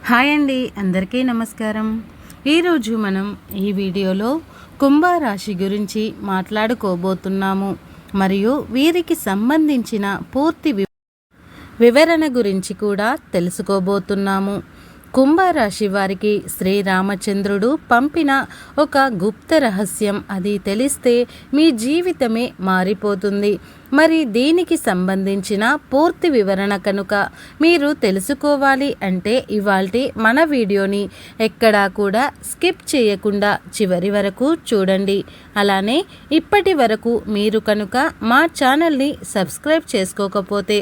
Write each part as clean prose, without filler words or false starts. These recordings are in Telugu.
హాయ్ అండి, అందరికీ నమస్కారం. ఈరోజు మనం ఈ వీడియోలో కుంభరాశి గురించి మాట్లాడుకోబోతున్నాము. మరియు వీరికి సంబంధించిన పూర్తి వివరణ గురించి కూడా తెలుసుకోబోతున్నాము. కుంభరాశి వారికి శ్రీరామచంద్రుడు పంపిన ఒక గుప్త రహస్యం, అది తెలిస్తే మీ జీవితమే మారిపోతుంది. మరి దీనికి సంబంధించిన పూర్తి వివరణ కనుక మీరు తెలుసుకోవాలి అంటే ఇవాల్టి మన వీడియోని ఎక్కడా కూడా స్కిప్ చేయకుండా చివరి వరకు చూడండి. అలానే ఇప్పటి వరకు మీరు కనుక మా ఛానల్ని సబ్స్క్రైబ్ చేసుకోకపోతే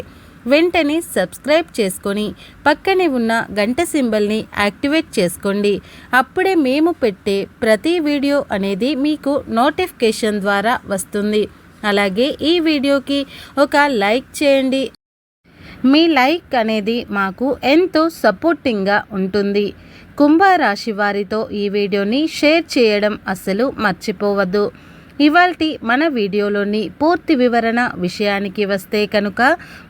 వెంటనే సబ్స్క్రైబ్ చేసుకొని పక్కనే ఉన్న గంట సింబల్ని యాక్టివేట్ చేసుకోండి. అప్పుడే మేము పెట్టే ప్రతి వీడియో అనేది మీకు నోటిఫికేషన్ ద్వారా వస్తుంది. అలాగే ఈ వీడియోకి ఒక లైక్ చేయండి. మీ లైక్ అనేది మాకు ఎంతో సపోర్టింగ్గా ఉంటుంది. కుంభరాశి వారితో ఈ వీడియోని షేర్ చేయడం అస్సలు మర్చిపోవద్దు. ఇవాల్టి మన వీడియోలోని పూర్తి వివరణ విషయానికి వస్తే కనుక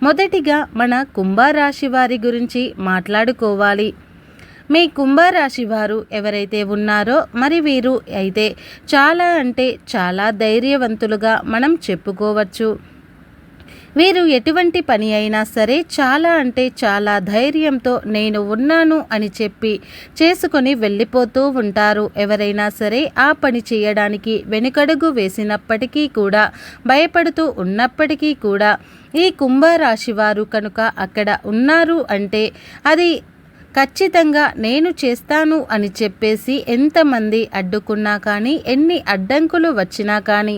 మొదటిగా మన కుంభరాశి వారి గురించి మాట్లాడుకోవాలి. మీ కుంభరాశి వారు ఎవరైతే ఉన్నారో మరి వీరు అయితే చాలా అంటే చాలా ధైర్యవంతులుగా మనం చెప్పుకోవచ్చు. వీరు ఎటువంటి పని అయినా సరే చాలా అంటే చాలా ధైర్యంతో నేను ఉన్నాను అని చెప్పి చేసుకొని వెళ్ళిపోతూ ఉంటారు. ఎవరైనా సరే ఆ పని చేయడానికి వెనుకడుగు వేసినప్పటికీ కూడా, భయపడుతూ ఉన్నప్పటికీ కూడా ఈ కుంభరాశి వారు కనుక అక్కడ ఉన్నారు అంటే అది ఖచ్చితంగా నేను చేస్తాను అని చెప్పేసి ఎంతమంది అడ్డుకున్నా కానీ, ఎన్ని అడ్డంకులు వచ్చినా కానీ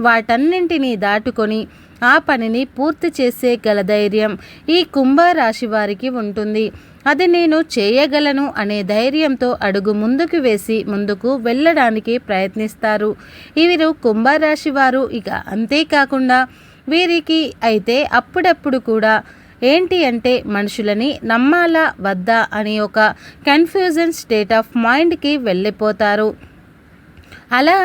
వాటన్నింటినీ దాటుకొని ఆ పనిని పూర్తి చేసే గల ధైర్యం ఈ కుంభరాశి వారికి ఉంటుంది. అది నేను చేయగలను అనే ధైర్యంతో అడుగు ముందుకు వేసి ముందుకు వెళ్ళడానికి ప్రయత్నిస్తారు వీరు కుంభరాశి వారు. ఇక అంతేకాకుండా వీరికి అయితే అప్పుడప్పుడు కూడా ఏంటి అంటే మనుషులని నమ్మాలా వద్దా అని ఒక కన్ఫ్యూజన్ స్టేట్ ఆఫ్ మైండ్కి వెళ్ళిపోతారు. అలా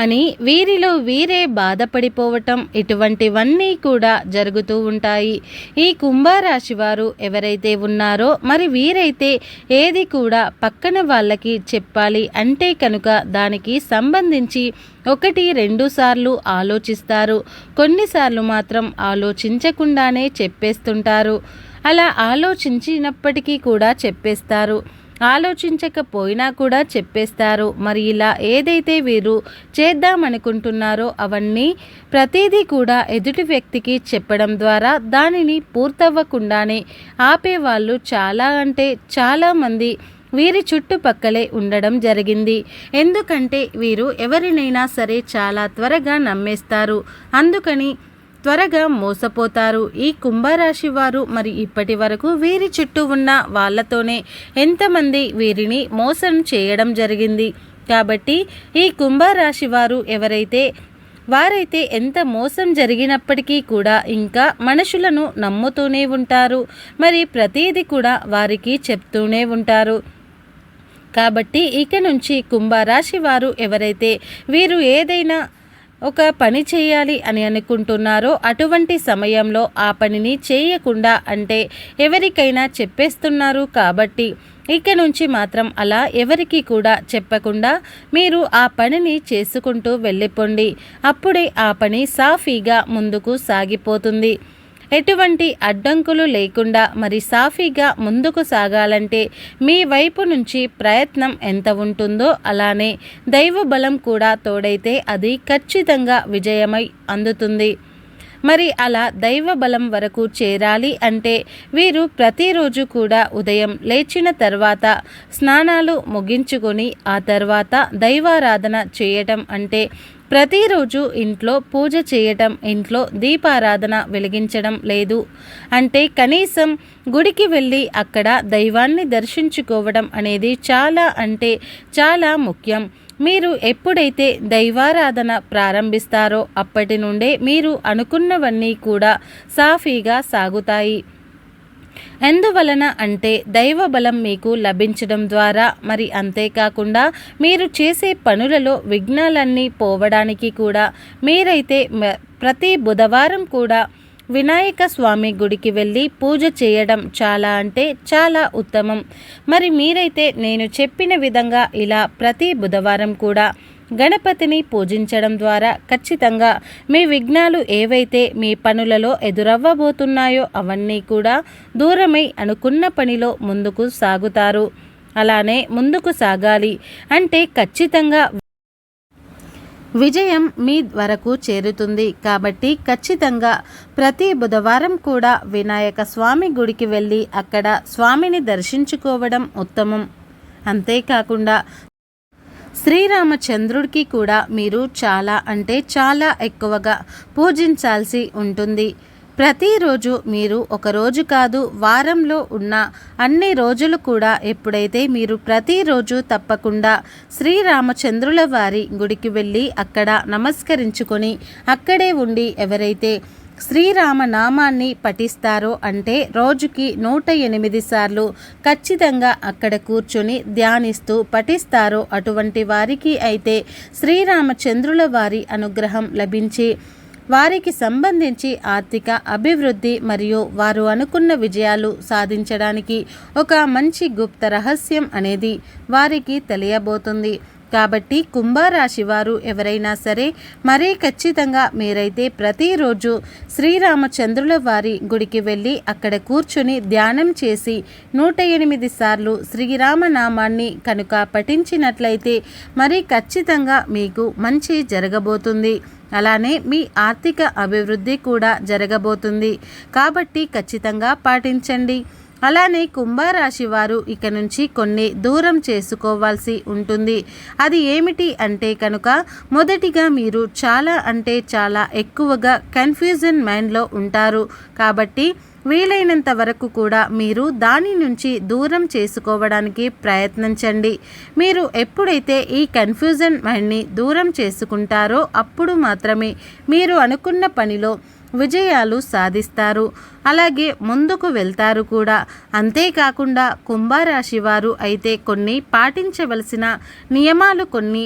అని వీరిలో వీరే బాధపడిపోవటం, ఇటువంటివన్నీ కూడా జరుగుతూ ఉంటాయి. ఈ కుంభరాశి వారు ఎవరైతే ఉన్నారో మరి వీరైతే ఏది కూడా పక్కన వాళ్ళకి చెప్పాలి అంటే కనుక దానికి సంబంధించి 1-2 సార్లు ఆలోచిస్తారు. కొన్నిసార్లు మాత్రం ఆలోచించకుండానే చెప్పేస్తుంటారు. అలా ఆలోచించినప్పటికీ కూడా చెప్పేస్తారు, ఆలోచించకపోయినా కూడా చెప్పేస్తారు. మరి ఇలా ఏదైతే వీరు చేద్దామనుకుంటున్నారో అవన్నీ ప్రతిదీ కూడా ఎదుటి వ్యక్తికి చెప్పడం ద్వారా దానిని పూర్తవ్వకుండానే ఆపేవాళ్ళు చాలా అంటే చాలామంది వీరి చుట్టుపక్కలే ఉండడం జరిగింది. ఎందుకంటే వీరు ఎవరినైనా సరే చాలా త్వరగా నమ్మేస్తారు, అందుకని త్వరగా మోసపోతారు. ఈ కుంభరాశి వారు మరి ఇప్పటి వరకు వీరి చుట్టూ ఉన్న వాళ్ళతోనే ఎంతమంది వీరిని మోసం చేయడం జరిగింది. కాబట్టి ఈ కుంభరాశి వారు వారైతే ఎంత మోసం జరిగినప్పటికీ కూడా ఇంకా మనుషులను నమ్ముతూనే ఉంటారు. మరి ప్రతీది కూడా వారికి చెప్తూనే ఉంటారు. కాబట్టి ఇక నుంచి కుంభరాశి వారు ఎవరైతే వీరు ఏదైనా ఒక పని చేయాలి అని అనుకుంటున్నారో అటువంటి సమయంలో ఆ పనిని చేయకుండా, అంటే ఎవరికైనా చెప్పేస్తున్నారు కాబట్టి ఇక నుంచి మాత్రం అలా ఎవరికి కూడా చెప్పకుండా మీరు ఆ పనిని చేసుకుంటూ వెళ్ళిపోండి. అప్పుడే ఆ పని సాఫీగా ముందుకు సాగిపోతుంది. ఎటువంటి అడ్డంకులు లేకుండా మరి సాఫీగా ముందుకు సాగాలంటే మీ వైపు నుంచి ప్రయత్నం ఎంత ఉంటుందో అలానే దైవ బలం కూడా తోడైతే అది ఖచ్చితంగా విజయమై అందుతుంది. మరి అలా దైవ బలం వరకు చేరాలి అంటే వీరు ప్రతిరోజు కూడా ఉదయం లేచిన తర్వాత స్నానాలు ముగించుకొని ఆ తర్వాత దైవారాధన చేయటం, అంటే ప్రతిరోజు ఇంట్లో పూజ చేయటం, ఇంట్లో దీపారాధన వెలిగించడం లేదు అంటే కనీసం గుడికి వెళ్ళి అక్కడ దైవాన్ని దర్శించుకోవడం అనేది చాలా అంటే చాలా ముఖ్యం. మీరు ఎప్పుడైతే దైవారాధన ప్రారంభిస్తారో అప్పటి నుండే మీరు అనుకున్నవన్నీ కూడా సాఫీగా సాగుతాయి. ఎందువలన అంటే దైవ బలం మీకు లభించడం ద్వారా, మరి అంతేకాకుండా మీరు చేసే పనులలో విఘ్నాలన్నీ పోవడానికి కూడా మీరైతే ప్రతి బుధవారం కూడా వినాయక స్వామి గుడికి వెళ్ళి పూజ చేయడం చాలా అంటే చాలా ఉత్తమం. మరి మీరైతే నేను చెప్పిన విధంగా ఇలా ప్రతి బుధవారం కూడా గణపతిని పూజించడం ద్వారా ఖచ్చితంగా మీ విఘ్నాలు ఏవైతే మీ పనులలో ఎదురవ్వబోతున్నాయో అవన్నీ కూడా దూరమై అనుకున్న పనిలో ముందుకు సాగుతారు. అలానే ముందుకు సాగాలి అంటే ఖచ్చితంగా విజయం మీ వరకు చేరుతుంది. కాబట్టి ఖచ్చితంగా ప్రతి బుధవారం కూడా వినాయక స్వామి గుడికి వెళ్ళి అక్కడ స్వామిని దర్శించుకోవడం ఉత్తమం. అంతేకాకుండా శ్రీరామచంద్రుడికి కూడా మీరు చాలా అంటే చాలా ఎక్కువగా పూజించాల్సి ఉంటుంది. ప్రతిరోజు మీరు ఒక రోజు కాదు, వారంలో ఉన్న అన్ని రోజులు కూడా ఎప్పుడైతే మీరు ప్రతిరోజు తప్పకుండా శ్రీరామచంద్రుల వారి గుడికి వెళ్ళి అక్కడ నమస్కరించుకొని అక్కడే ఉండి ఎవరైతే శ్రీరామనామాన్ని పఠిస్తారో అంటే రోజుకి 108 సార్లు ఖచ్చితంగా అక్కడ కూర్చొని ధ్యానిస్తూ పఠిస్తారో అటువంటి వారికి అయితే శ్రీరామచంద్రుల వారి అనుగ్రహం లభించి వారికి సంబంధించి ఆర్థిక అభివృద్ధి మరియు వారు అనుకున్న విజయాలు సాధించడానికి ఒక మంచి గుప్త రహస్యం అనేది వారికి తెలియబోతుంది. కాబట్టి కుంభరాశి వారు ఎవరైనా సరే మరీ ఖచ్చితంగా మీరైతే ప్రతిరోజు శ్రీరామచంద్రుల వారి గుడికి వెళ్ళి అక్కడ కూర్చుని ధ్యానం చేసి 108 సార్లు శ్రీరామనామాన్ని కనుక పఠించినట్లయితే మరీ ఖచ్చితంగా మీకు మంచి జరగబోతుంది. అలానే మీ ఆర్థిక అభివృద్ధి కూడా జరగబోతుంది. కాబట్టి ఖచ్చితంగా పాటించండి. అలానే కుంభరాశి వారు ఇక నుంచి కొన్ని దూరం చేసుకోవాల్సి ఉంటుంది. అది ఏమిటి అంటే కనుక మొదటిగా మీరు చాలా అంటే చాలా ఎక్కువగా కన్ఫ్యూజన్ మైండ్లో ఉంటారు. కాబట్టి వీలైనంత వరకు కూడా మీరు దాని నుంచి దూరం చేసుకోవడానికి ప్రయత్నించండి. మీరు ఎప్పుడైతే ఈ కన్ఫ్యూజన్ మైండ్ని దూరం చేసుకుంటారో అప్పుడు మాత్రమే మీరు అనుకున్న పనిలో విజయాలు సాధిస్తారు. అలాగే ముందుకు వెళ్తారు కూడా. అంతేకాకుండా కుంభరాశి వారు అయితే కొన్ని పాటించవలసిన నియమాలు, కొన్ని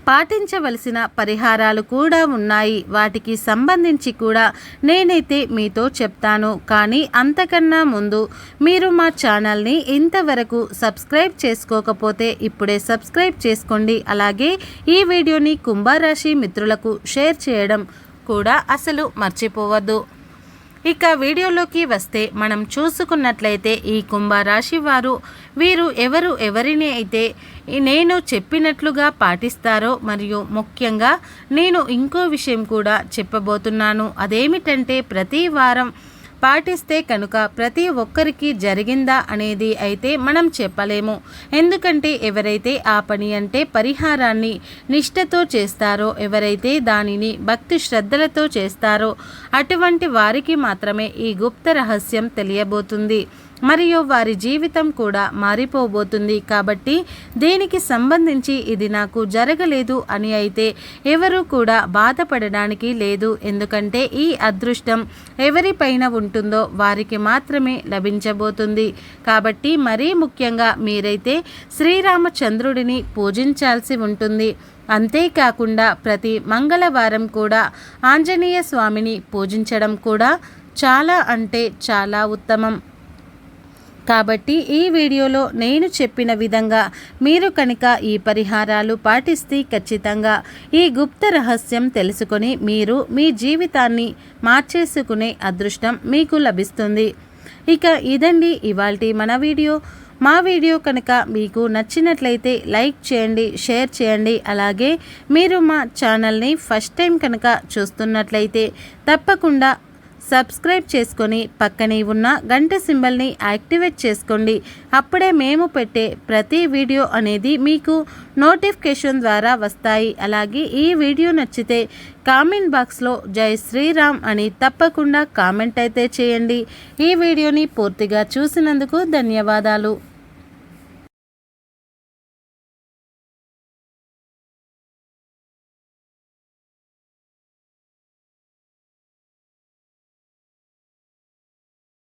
పాటించవలసిన పరిహారాలు కూడా ఉన్నాయి. వాటికి సంబంధించి కూడా నేనైతే మీతో చెప్తాను. కానీ అంతకన్నా ముందు మీరు మా ఛానల్ని ఇంతవరకు సబ్స్క్రైబ్ చేసుకోకపోతే ఇప్పుడే సబ్స్క్రైబ్ చేసుకోండి. అలాగే ఈ వీడియోని కుంభరాశి మిత్రులకు షేర్ చేయడం కూడా అసలు మర్చిపోవద్దు. ఇక వీడియోలోకి వస్తే మనం చూసుకున్నట్లయితే ఈ కుంభరాశి వారు వీరు ఎవరిని అయితే నేను చెప్పినట్లుగా పాటిస్తారో మరియు ముఖ్యంగా నేను ఇంకో విషయం కూడా చెప్పబోతున్నాను. అదేమిటంటే ప్రతి వారం పాటిస్తే కనుక ప్రతి ఒక్కరికి జరిగిందా అనేది అయితే మనం చెప్పలేము. ఎందుకంటే ఎవరైతే ఆ పని అంటే పరిహారాన్ని నిష్ఠతో చేస్తారో, ఎవరైతే దానిని భక్తి శ్రద్ధలతో చేస్తారో అటువంటి వారికి మాత్రమే ఈ గుప్త రహస్యం తెలియబోతుంది. మరియు వారి జీవితం కూడా మారిపోబోతుంది. కాబట్టి దీనికి సంబంధించి ఇది నాకు జరగలేదు అని అయితే ఎవరు కూడా బాధపడడానికి లేదు. ఎందుకంటే ఈ అదృష్టం ఎవరిపైన ఉంటుందో వారికి మాత్రమే లభించబోతుంది. కాబట్టి మరీ ముఖ్యంగా మీరైతే శ్రీరామచంద్రుడిని పూజించాల్సి ఉంటుంది. అంతేకాకుండా ప్రతి మంగళవారం కూడా ఆంజనేయ స్వామిని పూజించడం కూడా చాలా అంటే చాలా ఉత్తమం. కాబట్టి ఈ వీడియోలో నేను చెప్పిన విధంగా మీరు కనుక ఈ పరిహారాలు పాటిస్తే ఖచ్చితంగా ఈ గుప్త రహస్యం తెలుసుకొని మీరు మీ జీవితాన్ని మార్చేసుకునే అదృష్టం మీకు లభిస్తుంది. ఇక ఇదండి ఇవాల్టి మన వీడియో. మా వీడియో కనుక మీకు నచ్చినట్లయితే లైక్ చేయండి, షేర్ చేయండి. అలాగే మీరు మా ఛానల్ని ఫస్ట్ టైం కనుక చూస్తున్నట్లయితే తప్పకుండా సబ్స్క్రైబ్ చేసుకొని పక్కనే ఉన్న గంట సింబల్ని యాక్టివేట్ చేసుకోండి. అప్పుడే మేము పెట్టే ప్రతి వీడియో అనేది మీకు నోటిఫికేషన్ ద్వారా వస్తాయి. అలాగే ఈ వీడియో నచ్చితే కామెంట్ బాక్స్లో జై శ్రీరామ్ అని తప్పకుండా కామెంట్ అయితే చేయండి. ఈ వీడియోని పూర్తిగా చూసినందుకు ధన్యవాదాలు.